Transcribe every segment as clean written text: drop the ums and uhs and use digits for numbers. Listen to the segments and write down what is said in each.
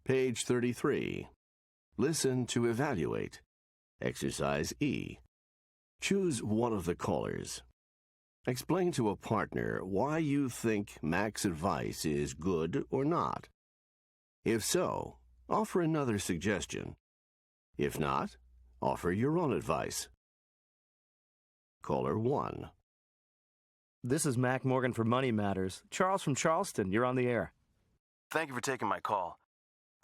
Page 33. Listen to evaluate. Exercise E. Choose one of the callers. Explain to a partner why you think Mac's advice is good or not. If so, offer another suggestion. If not, offer your own advice. Caller 1. This is Mac Morgan for Money Matters. Charles from Charleston, you're on the air. Thank you for taking my call.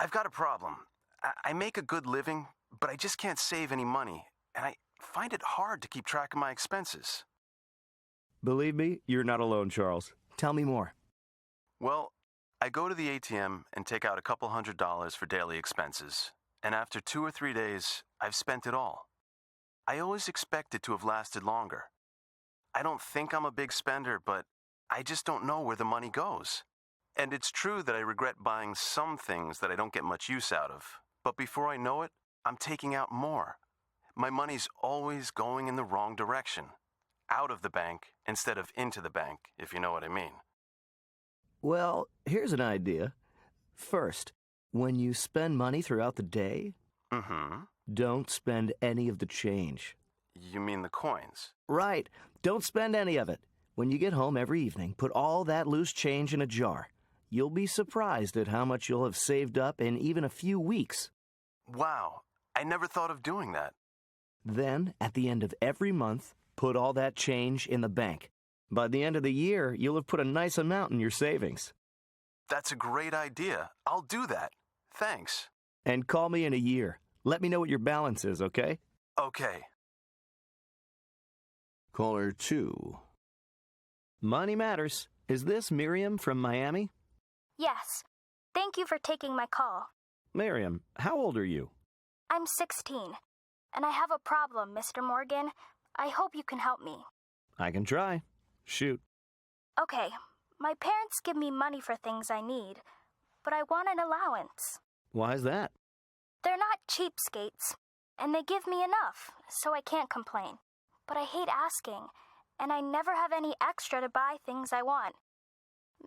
I've got a problem. I make a good living, but I just can't save any money, and I find it hard to keep track of my expenses. Believe me, you're not alone, Charles. Tell me more. Well, I go to the ATM and take out a couple $100s for daily expenses, and after 2 or 3 days, I've spent it all. I always expect it to have lasted longer. I don't think I'm a big spender, but I just don't know where the money goes. And it's true that I regret buying some things that I don't get much use out of. But before I know it, I'm taking out more. My money's always going in the wrong direction. Out of the bank instead of into the bank, if you know what I mean. Well, here's an idea. First, when you spend money throughout the day, don't spend any of the change. You mean the coins? Right. Don't spend any of it. When you get home every evening, put all that loose change in a jar. You'll be surprised at how much you'll have saved up in even a few weeks. Wow, I never thought of doing that. Then, at the end of every month, put all that change in the bank. By the end of the year, you'll have put a nice amount in your savings. That's a great idea. I'll do that. Thanks. And call me in a year. Let me know what your balance is, okay? Okay. Caller 2. Money Matters. Is this Miriam from Miami? Yes. Thank you for taking my call. Miriam, how old are you? I'm 16, and I have a problem, Mr. Morgan. I hope you can help me. I can try. Shoot. Okay, my parents give me money for things I need, but I want an allowance. Why is that? They're not cheapskates, and they give me enough, so I can't complain. But I hate asking, and I never have any extra to buy things I want.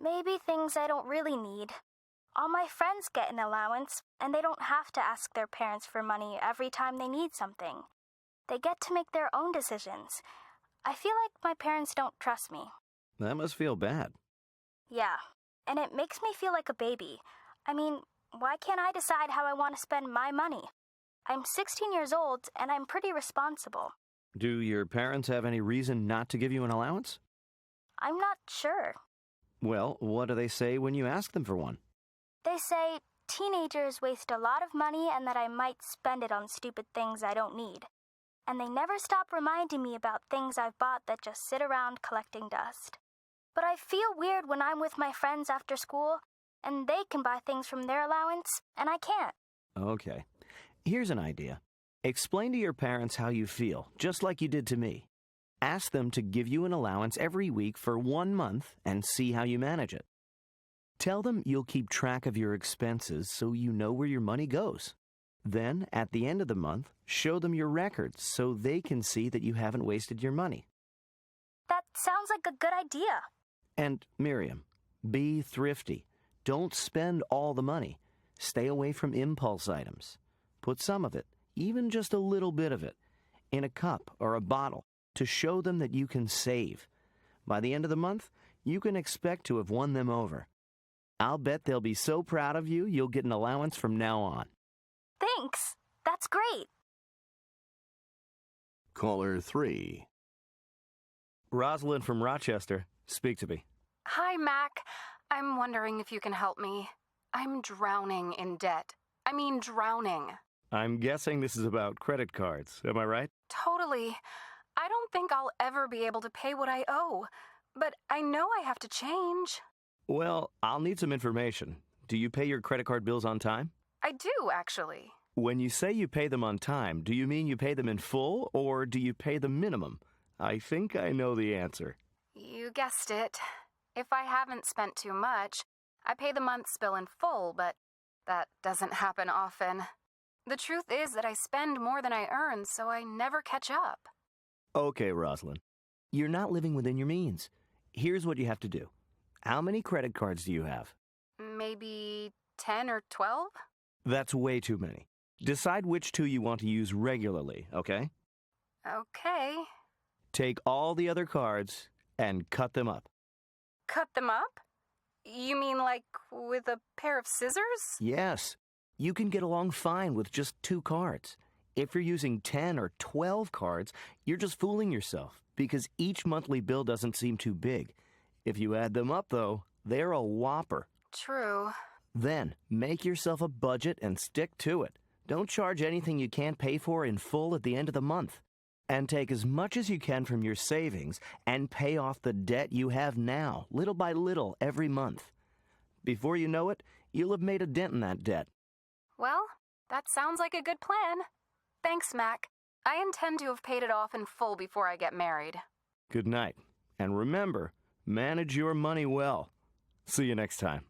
Maybe things I don't really need. All my friends get an allowance, and they don't have to ask their parents for money every time they need something. They get to make their own decisions. I feel like my parents don't trust me. That must feel bad. Yeah, and it makes me feel like a baby. I mean, why can't I decide how I want to spend my money? I'm 16 years old, and I'm pretty responsible. Do your parents have any reason not to give you an allowance? I'm not sure. Well, what do they say when you ask them for one? They say teenagers waste a lot of money and that I might spend it on stupid things I don't need. And they never stop reminding me about things I've bought that just sit around collecting dust. But I feel weird when I'm with my friends after school, and they can buy things from their allowance, and I can't. Okay. Here's an idea. Explain to your parents how you feel, just like you did to me. Ask them to give you an allowance every week for 1 month and see how you manage it. Tell them you'll keep track of your expenses so you know where your money goes. Then, at the end of the month, show them your records so they can see that you haven't wasted your money. That sounds like a good idea. And, Miriam, be thrifty. Don't spend all the money. Stay away from impulse items. Put some of it, even just a little bit of it, in a cup or a bottle to show them that you can save. By the end of the month, you can expect to have won them over. I'll bet they'll be so proud of you, you'll get an allowance from now on. Thanks. That's great. Caller 3. Rosalind from Rochester, speak to me. Hi, Mac. I'm wondering if you can help me. I'm drowning in debt. I mean, drowning. I'm guessing this is about credit cards, am I right? Totally. I don't think I'll ever be able to pay what I owe, but I know I have to change. Well, I'll need some information. Do you pay your credit card bills on time? I do, actually. When you say you pay them on time, do you mean you pay them in full, or do you pay the minimum? I think I know the answer. You guessed it. If I haven't spent too much, I pay the month's bill in full, but that doesn't happen often. The truth is that I spend more than I earn, so I never catch up. Okay, Rosalind. You're not living within your means. Here's what you have to do. How many credit cards do you have? Maybe 10 or 12? That's way too many. Decide which two you want to use regularly, okay? Okay. Take all the other cards and cut them up. Cut them up? You mean like with a pair of scissors? Yes. You can get along fine with just 2 cards. If you're using 10 or 12 cards, you're just fooling yourself because each monthly bill doesn't seem too big. If you add them up, though, they're a whopper. True. Then, make yourself a budget and stick to it. Don't charge anything you can't pay for in full at the end of the month. And take as much as you can from your savings and pay off the debt you have now, little by little, every month. Before you know it, you'll have made a dent in that debt. Well, that sounds like a good plan. Thanks, Mac. I intend to have paid it off in full before I get married. Good night. And remember, manage your money well. See you next time.